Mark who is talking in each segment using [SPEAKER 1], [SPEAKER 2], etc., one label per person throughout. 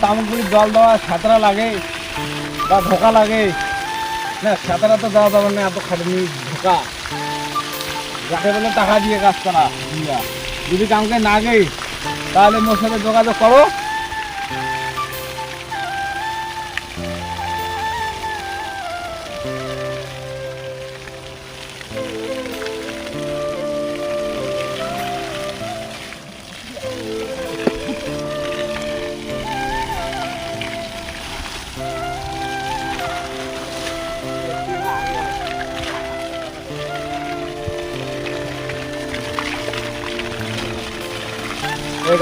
[SPEAKER 1] তামুকগুলি জল দেওয়া সাঁতরা লাগে বা ধোকা লাগে না, সাঁতারা তো দেওয়া যাবে না, এত খাটনি ধোকা যাকে বলে টাকা দিয়ে কাজ করা দিয়া। যদি কাউকে না গে তাহলে মোর সাথে যোগাযোগ করো।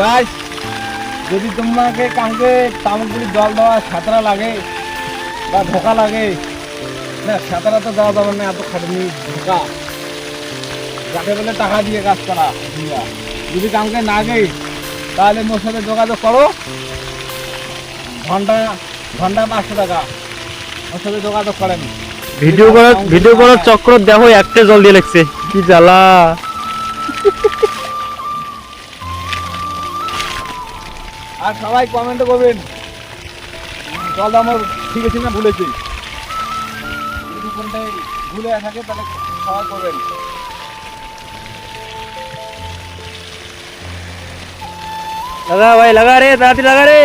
[SPEAKER 1] গাইস, যদি তোমাকে কাউকে তামুকগুলি জল দেওয়া সাঁতরা লাগে বা ধোকা লাগে না, সাঁতারা তো দেওয়া যাবে না, এত খাটনি ধোকা যাকে বলে টাকা দিয়ে কাজ করা দিয়া। যদি কাউকে না গে তাহলে মোর সাথে যোগাযোগ করো। ঘন্টা ঘন্টা 500 টাকা, মোর সাথে যোগাযোগ করেন।
[SPEAKER 2] ভিডিও করার চক্র দেখো, একটা জল দিয়ে লাগছে, কি জ্বালা।
[SPEAKER 1] আর সবাই কমেন্ট করবেন জল আমার ঠিক আছে না ভুলেছি। যদি কোনটাই ভুলে থাকে তাহলে সবাই করবেন।
[SPEAKER 2] लगा भाई, लगा रे, ताती लगा रे।